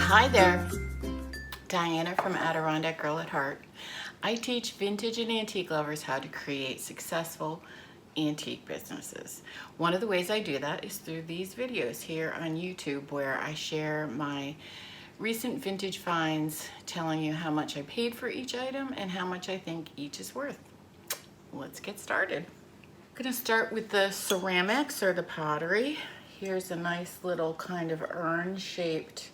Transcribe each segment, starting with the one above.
Hi there, Diana from Adirondack Girl at Heart. I teach vintage and antique lovers how to create successful antique businesses. One of the ways I do that is through these videos here on YouTube, where I share my recent vintage finds, telling you how much I paid for each item and how much I think each is worth. Let's get started. I'm going to start with the ceramics or the pottery. Here's a nice little kind of urn-shaped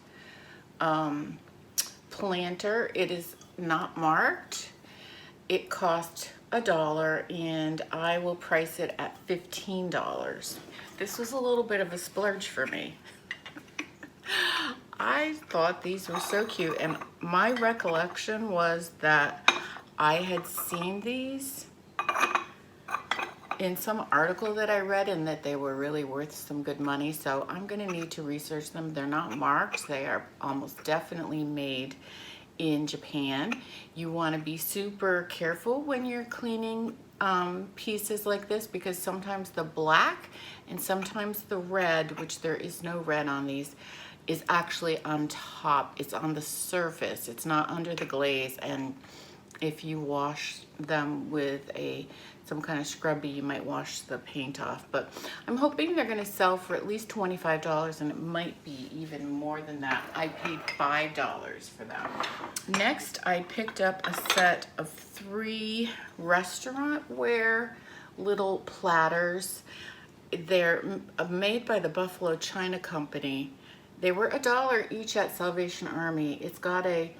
planter. It is not marked. It cost $1 and I will price it at $15. This was a little bit of a splurge for me. I thought these were so cute, and my recollection was that I had seen these in some article that I read and that they were really worth some good money, so I'm going to need to research them. They're not marked. They are almost definitely made in Japan. You want to be super careful when you're cleaning pieces like this, because sometimes the black and sometimes the red, which there is no red on these, is actually on top. It's on the surface. It's not under the glaze, and if you wash them with some kind of scrubby, you might wash the paint off. But I'm hoping they're going to sell for at least $25, and it might be even more than that. I paid $5 for them. Next, I picked up a set of 3 restaurant-ware little platters. They're made by the Buffalo China Company. They were $1 each at Salvation Army. It's got a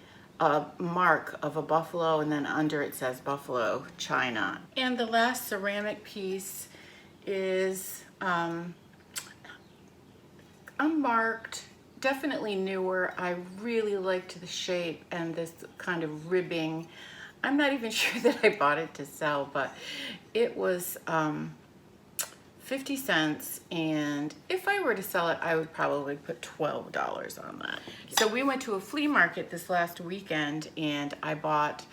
mark of a buffalo, and then under it says Buffalo China. And the last ceramic piece is unmarked, definitely newer. I really liked the shape and this kind of ribbing. I'm not even sure that I bought it to sell, but it was 50 cents, and if I were to sell it, I would probably put $12 on that. So we went to a flea market this last weekend, and I bought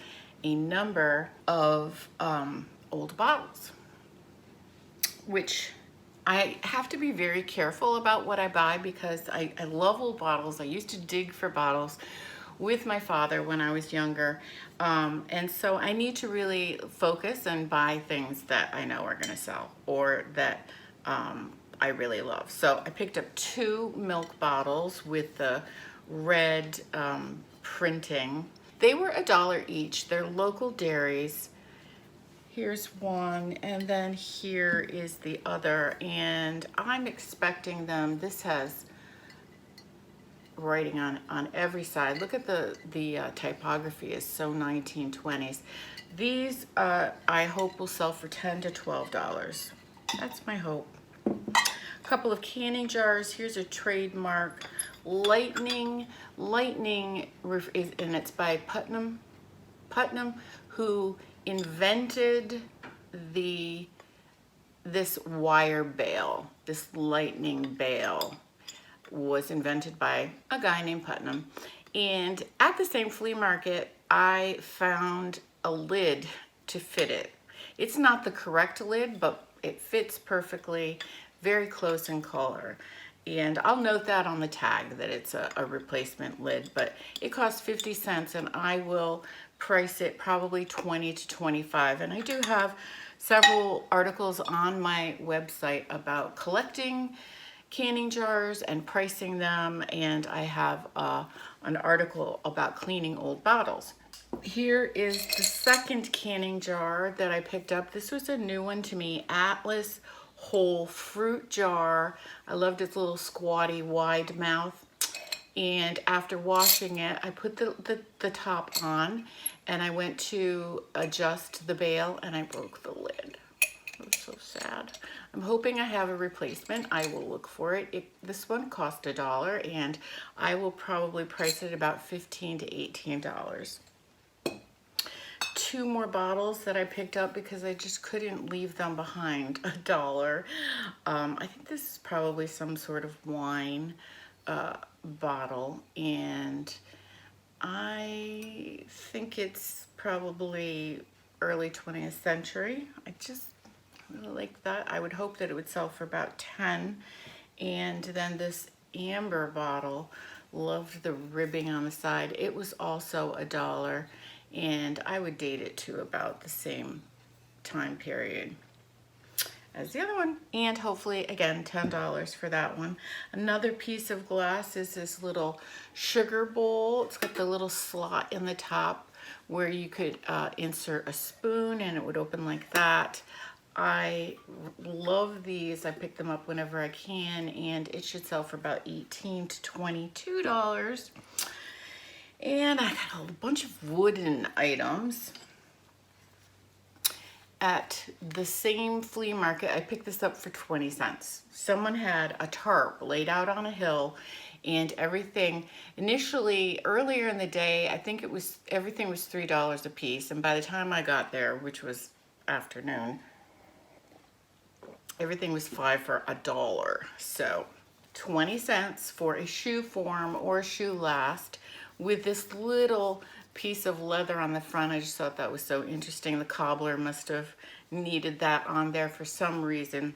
a number of old bottles, which I have to be very careful about what I buy, because I love old bottles. I used to dig for bottles with my father when I was younger, and so I need to really focus and buy things that I know are going to sell, or that I really love. So I picked up 2 milk bottles with the red printing. They were $1 each. They're local dairies. Here's one, and then here is the other, and I'm expecting them. This has writing on every side. Look at the typography is so 1920s. These I hope will sell for $10 to $12. That's my hope. A couple of canning jars. Here's a trademark Lightning, and it's by Putnam, who invented this wire bail, this lightning bail. Was invented by a guy named Putnam. And at the same flea market, I found a lid to fit it. It's not the correct lid, but it fits perfectly, very close in color. And I'll note that on the tag that it's a replacement lid, but it costs 50 cents, and I will price it probably 20 to 25. And I do have several articles on my website about collecting canning jars and pricing them, and I have an article about cleaning old bottles. Here is the second canning jar that I picked up. This was a new one to me, Atlas Whole Fruit Jar. I loved its little squatty wide mouth, and after washing it, I put the top on, and I went to adjust the bail, and I broke the lid. It was so sad. I'm hoping I have a replacement. I will look for it. This one cost $1, and I will probably price it about $15 to $18. 2 more bottles that I picked up because I just couldn't leave them behind. $1. I think this is probably some sort of wine bottle, and I think it's probably early 20th century. I just really like that. I would hope that it would sell for about 10. And then this amber bottle Loved the ribbing on the side. It was also $1, and I would date it to about the same time period as the other one. And hopefully, again, $10 for that one. Another piece of glass is this little sugar bowl. It's got the little slot in the top where you could insert a spoon and it would open like that. I love these. I pick them up whenever I can, and it should sell for about $18 to $22. And I got a bunch of wooden items at the same flea market. I picked this up for 20 cents. Someone had a tarp laid out on a hill, and everything, initially earlier in the day, I think everything was $3 a piece, and by the time I got there, which was afternoon, everything was $5 for $1. So 20 cents for a shoe form or a shoe last with this little piece of leather on the front. I just thought that was so interesting. The cobbler must have needed that on there for some reason.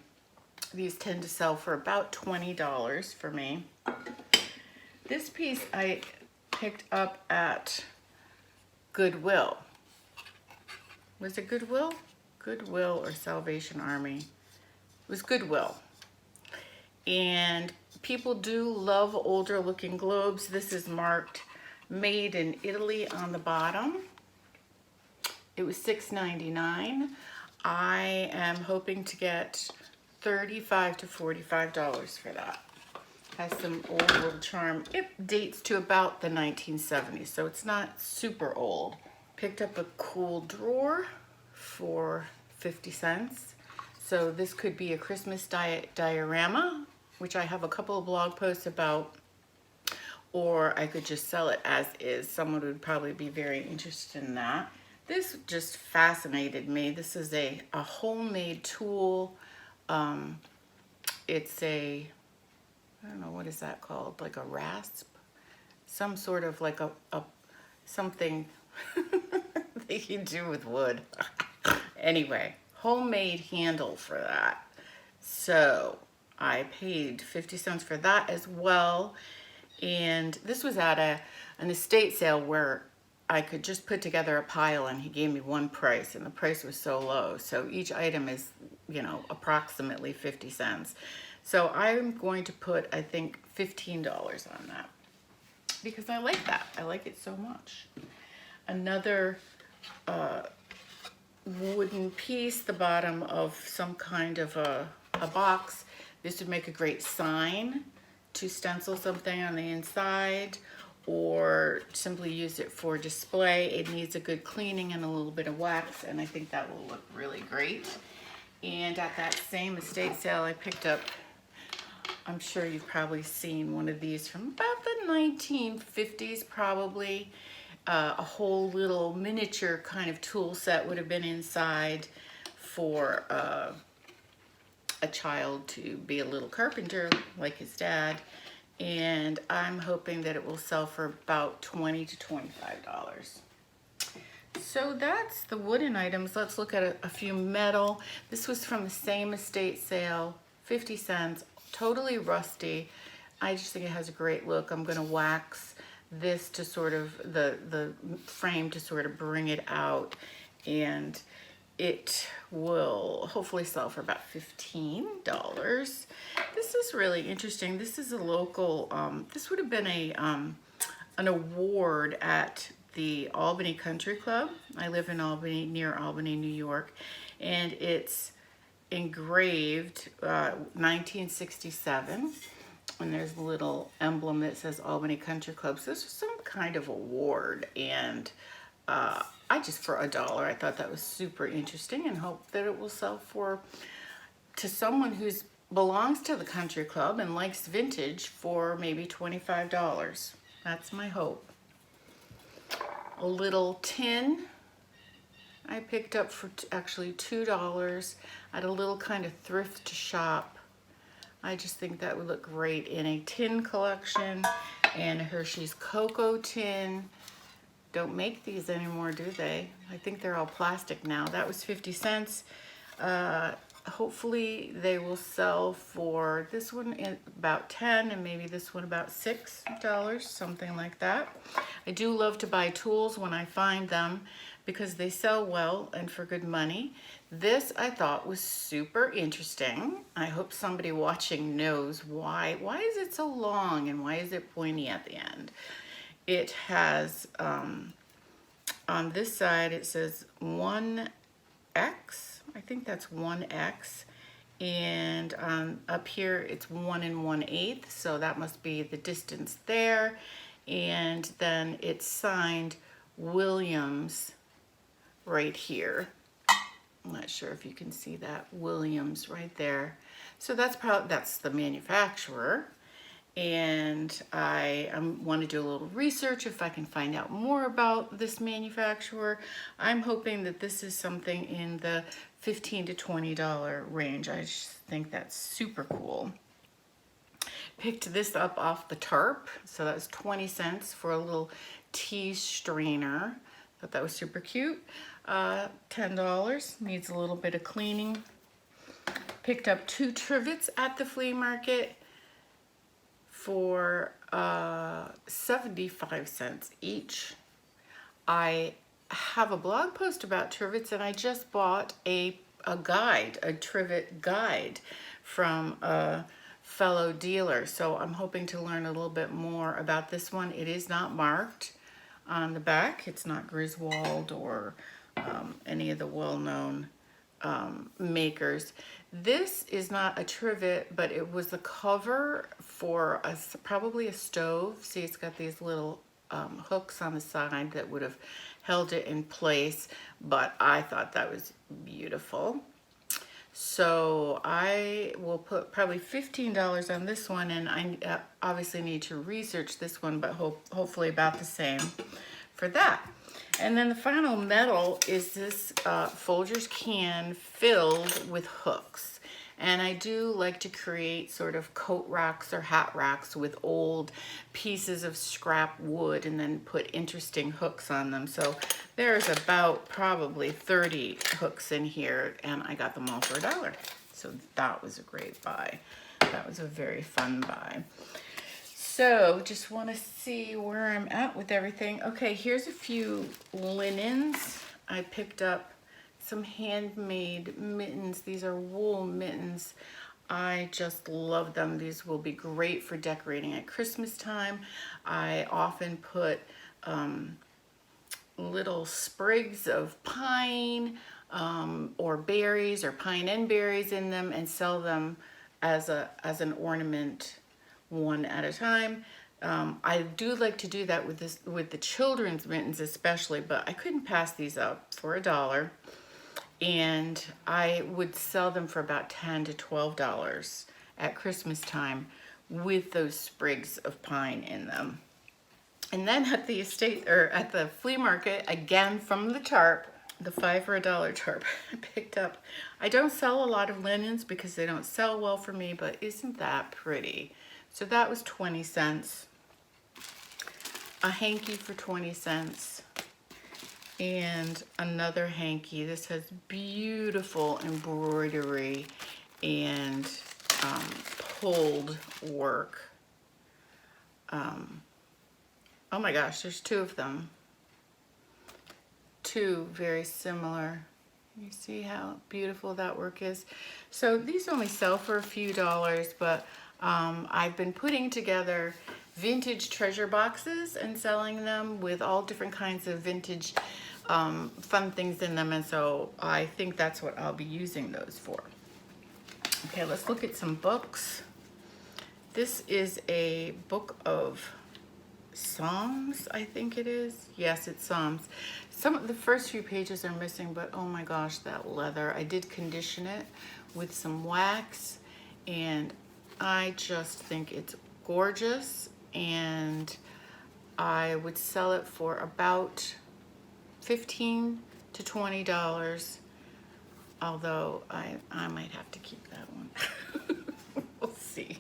These tend to sell for about $20 for me. This piece I picked up at Goodwill. Was it Goodwill? Goodwill or Salvation Army? It was Goodwill. And people do love older looking globes. This is marked made in Italy on the bottom. It was $6.99. I am hoping to get $35 to $45 for that. Has some old little charm. It dates to about the 1970s, so it's not super old. Picked up a cool drawer for 50 cents. So this could be a Christmas diorama, which I have a couple of blog posts about, or I could just sell it as is. Someone would probably be very interested in that. This just fascinated me. This is a homemade tool. It's a, I don't know, what is that called? Like a rasp? Some sort of like a something that you do with wood. Anyway, homemade handle for that. So I paid 50 cents for that as well. And this was at an estate sale where I could just put together a pile, and he gave me one price, and the price was so low. So each item is, you know, approximately 50 cents. So I'm going to put, I think, $15 on that because I like that. I like it so much. Another wooden piece, the bottom of some kind of a box. This would make a great sign to stencil something on the inside, or simply use it for display. It needs a good cleaning and a little bit of wax, and I think that will look really great. And at that same estate sale, I picked up, I'm sure you've probably seen one of these from about the 1950s probably. A whole little miniature kind of tool set would have been inside for a child to be a little carpenter like his dad. And I'm hoping that it will sell for about $20 to $25. So that's the wooden items. Let's look at a few metal. This was from the same estate sale, 50 cents, totally rusty. I just think it has a great look. I'm gonna wax this to sort of, the frame to sort of bring it out, and it will hopefully sell for about $15. This is really interesting. This is a local, this would have been an award at the Albany Country Club. I live in Albany, near Albany, New York, and it's engraved 1967. And there's a little emblem that says Albany Country Club. So this was some kind of award, and I just, for $1, I thought that was super interesting, and hope that it will sell to someone who belongs to the country club and likes vintage for maybe $25. That's my hope. A little tin I picked up for actually $2 at a little kind of thrift shop. I just think that would look great in a tin collection, and a Hershey's cocoa tin. Don't make these anymore, do they? I think they're all plastic now. That was 50 cents. hopefully they will sell for this one about $10 and maybe this one about $6, something like that. I do love to buy tools when I find them because they sell well and for good money. This I thought was super interesting. I hope somebody watching knows why. Why is it so long and why is it pointy at the end? It has, on this side it says 1X. I think that's 1X. And up here it's 1 1/8, so that must be the distance there. And then it's signed Williams right here. I'm not sure if you can see that, Williams right there. So that's the manufacturer. And I want to do a little research if I can find out more about this manufacturer. I'm hoping that this is something in the $15 to $20 range. I just think that's super cool. Picked this up off the tarp, so that was 20 cents for a little tea strainer. Thought that was super cute. $10, needs a little bit of cleaning. Picked up 2 Trivets at the flea market for 75 cents each. I have a blog post about Trivets, and I just bought a guide, a Trivet guide from a fellow dealer. So I'm hoping to learn a little bit more about this one. It is not marked on the back. It's not Griswold or any of the well-known makers. This is not a trivet, but it was the cover for probably a stove. See, it's got these little hooks on the side that would have held it in place, but I thought that was beautiful. So I will put probably $15 on this one, and I obviously need to research this one, but hopefully about the same for that. And then the final metal is this Folgers can filled with hooks. And I do like to create sort of coat racks or hat racks with old pieces of scrap wood and then put interesting hooks on them. So there's about probably 30 hooks in here, and I got them all for $1. So that was a great buy. That was a very fun buy. So just want to see where I'm at with everything. Okay, here's a few linens. I picked up some handmade mittens. These are wool mittens. I just love them. These will be great for decorating at Christmas time. I often put little sprigs of pine or berries or pine and berries in them and sell them as an ornament, one at a time. I do like to do that with the children's mittens especially, but I couldn't pass these up for $1. And I would sell them for about $10 to $12 at Christmas time with those sprigs of pine in them. And then at the at the flea market, again from the tarp, the 5 for $1 tarp, I picked up. I don't sell a lot of linens because they don't sell well for me, but isn't that pretty? So that was 20 cents. A hanky for 20 cents. And another hanky. This has beautiful embroidery and pulled work. Oh my gosh, there's 2 of them. 2 very similar. You see how beautiful that work is? So these only sell for a few dollars, but I've been putting together vintage treasure boxes and selling them with all different kinds of vintage fun things in them, and so I think that's what I'll be using those for. Okay, let's look at some books. This is a book of Psalms, I think it is. Yes, it's Psalms. Some of the first few pages are missing, but oh my gosh, that leather. I did condition it with some wax, and I just think it's gorgeous, and I would sell it for about $15 to $20, although I might have to keep that one. We'll see.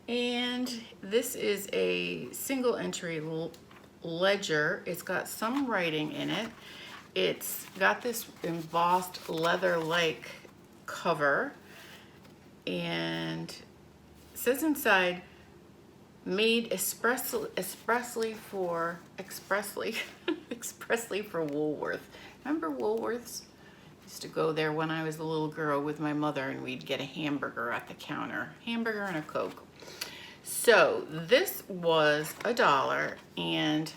And this is a single entry ledger. It's got some writing in it. It's got this embossed leather-like cover, and it says inside, made expressly for Woolworth. Remember Woolworths? Used to go there when I was a little girl with my mother, and we'd get a hamburger at the counter, hamburger and a Coke. So this was $1, and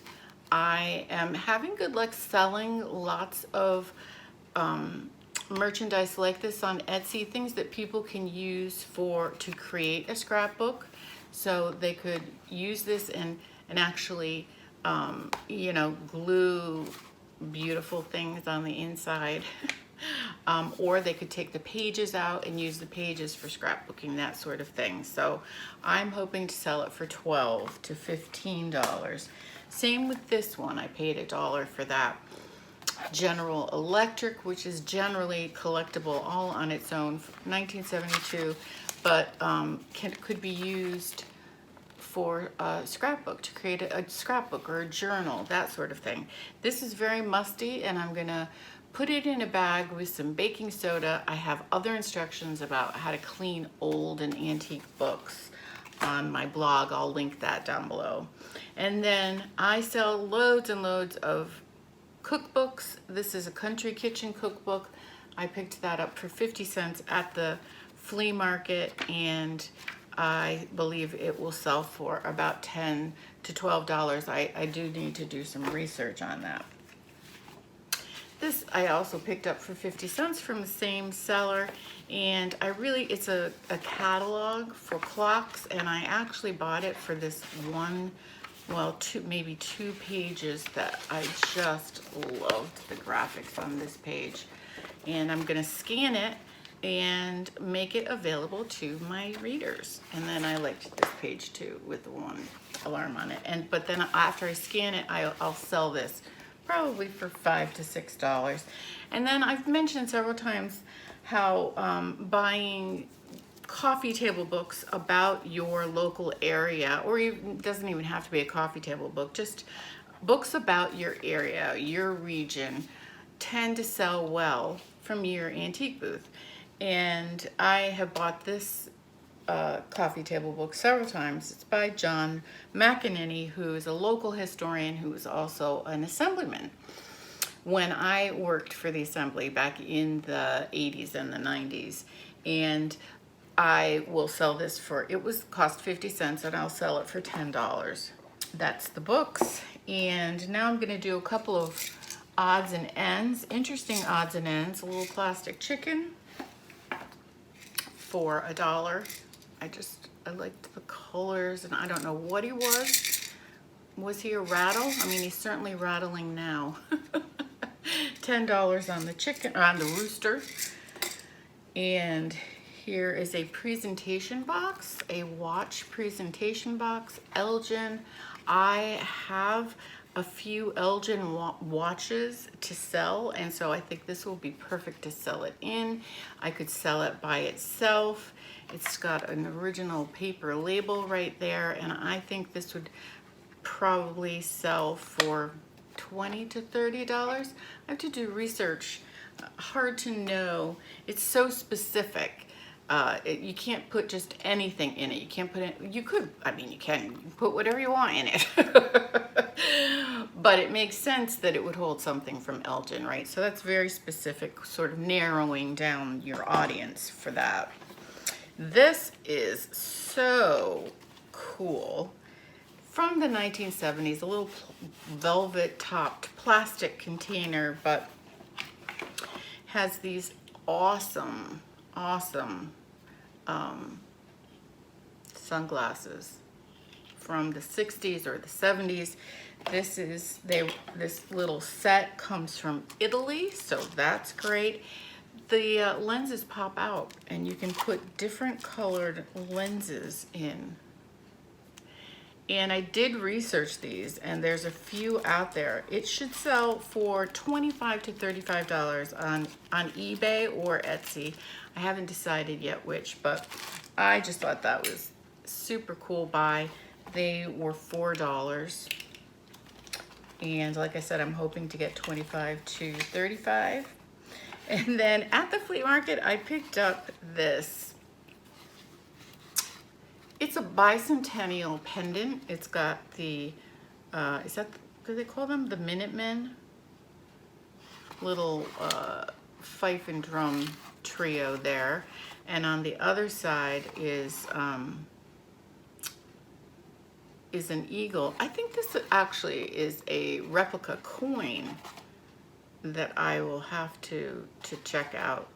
I am having good luck selling lots of merchandise like this on Etsy, things that people can use to create a scrapbook. So they could use this and actually, you know, glue beautiful things on the inside. Or they could take the pages out and use the pages for scrapbooking, that sort of thing. So I'm hoping to sell it for $12 to $15. Same with this one. I paid $1 for that. General Electric, which is generally collectible all on its own, 1972, but could be used for a scrapbook, to create a scrapbook or a journal, that sort of thing. This is very musty, and I'm gonna put it in a bag with some baking soda. I have other instructions about how to clean old and antique books on my blog. I'll link that down below. And then I sell loads and loads of cookbooks. This is a country kitchen cookbook. I picked that up for 50 cents at the flea market, and I believe it will sell for about $10 to $12. I do need to do some research on that. This I also picked up for 50 cents from the same seller, and it's a catalog for clocks, and I actually bought it for this one, well, maybe two pages that I just loved the graphics on this page. And I'm gonna scan it and make it available to my readers. And then I liked this page too with the one alarm on it. But then after I scan it, I'll sell this probably for $5 to $6. And then I've mentioned several times how buying coffee table books about your local area, or it doesn't even have to be a coffee table book, just books about your area, your region, tend to sell well from your antique booth. And I have bought this coffee table book several times. It's by John McEnany, who is a local historian who is also an assemblyman. When I worked for the assembly back in the 80s and the 90s, and I will sell this for, cost 50 cents, and I'll sell it for $10. That's the books. And now I'm gonna do a couple of odds and ends, interesting odds and ends. A little plastic chicken for $1. I liked the colors, and I don't know what he was. Was he a rattle? I mean, he's certainly rattling now. $10 on the chicken, or on the rooster. And here is a presentation box, a watch presentation box, Elgin. I have a few Elgin watches to sell, and so I think this will be perfect to sell it in. I could sell it by itself. It's got an original paper label right there, and I think this would probably sell for $20 to $30. I have to do research. Hard to know. It's so specific. You can't put just anything in it. You can't put it, you could, I mean, you can put whatever you want in it. But it makes sense that it would hold something from Elgin, right? So that's very specific, sort of narrowing down your audience for that. This is so cool. From the 1970s, a little velvet topped plastic container, but has these awesome sunglasses from the 60s or the 70s. This little set comes from Italy, so that's great. The lenses pop out, and you can put different colored lenses in. And I did research these, and there's a few out there. It should sell for $25 to $35 on eBay or Etsy. I haven't decided yet which, but I just thought that was super cool buy. They were $4. And like I said, I'm hoping to get $25 to $35. And then at the flea market, I picked up this. It's a bicentennial pendant. It's got the, do they call them the Minutemen? Little fife and drum trio there. And on the other side is an eagle. I think this actually is a replica coin that I will have to check out.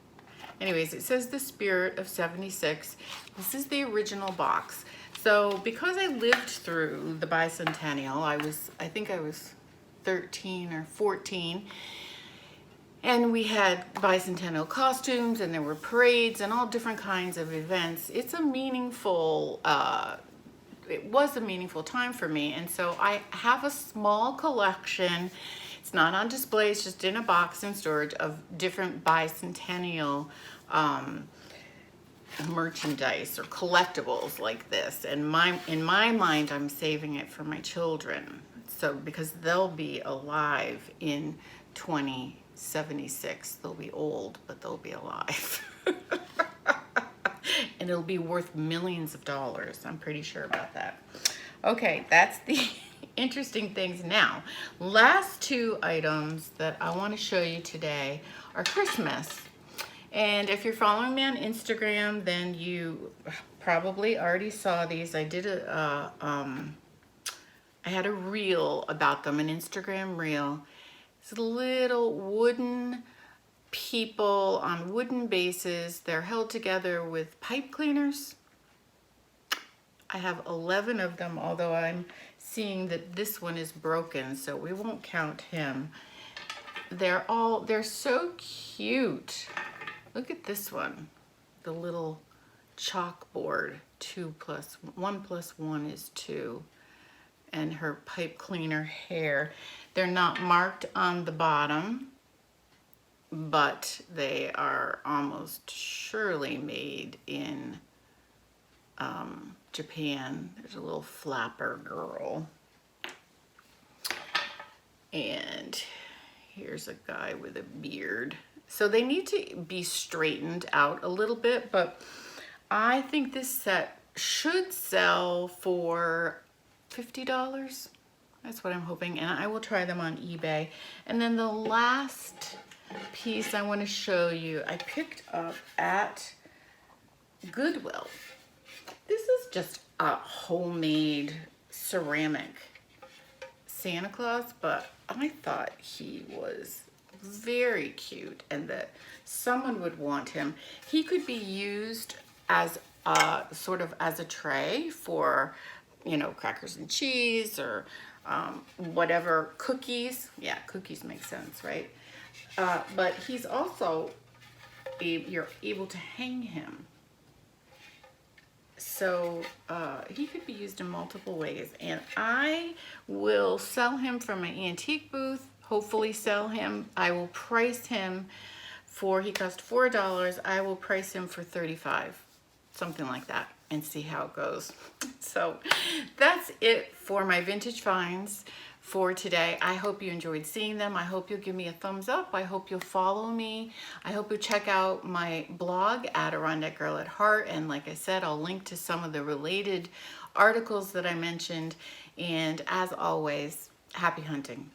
Anyways, it says the Spirit of 76. This is the original box. So because I lived through the bicentennial, I think I was 13 or 14, and we had bicentennial costumes, and there were parades and all different kinds of events. It's a meaningful, it was a meaningful time for me, and so I have a small collection. It's not on display, it's just in a box in storage of different bicentennial merchandise or collectibles like this. And in my mind, I'm saving it for my children. So because they'll be alive in 2076. They'll be old, but they'll be alive. And it'll be worth millions of dollars. I'm pretty sure about that. Okay, that's the interesting things. Now, last two items that I want to show you today are Christmas. And if you're following me on Instagram, then you probably already saw these. I did I had a reel about them, an Instagram reel. It's little wooden people on wooden bases. They're held together with pipe cleaners. I have 11 of them, although I'm seeing that this one is broken, so we won't count him. They're so cute. Look at this one, the little chalkboard, 1 + 1 is 2, and her pipe cleaner hair. They're not marked on the bottom, but they are almost surely made in Japan. There's a little flapper girl. And here's a guy with a beard. So they need to be straightened out a little bit, but I think this set should sell for $50. That's what I'm hoping, and I will try them on eBay. And then the last piece I want to show you, I picked up at Goodwill. This is just a homemade ceramic Santa Claus, but I thought he was very cute and that someone would want him. He could be used as sort of as a tray for, you know, crackers and cheese or whatever, cookies. Yeah, cookies make sense, right? But he's also, you're able to hang him. So he could be used in multiple ways, and I will sell him from my antique booth, hopefully sell him. I will price him he cost $4. I will price him for $35, something like that, and see how it goes. So that's it for my vintage finds for today. I hope you enjoyed seeing them. I hope you'll give me a thumbs up. I hope you'll follow me. I hope you'll check out my blog at Adirondack Girl at Heart. And like I said, I'll link to some of the related articles that I mentioned. And as always, happy hunting.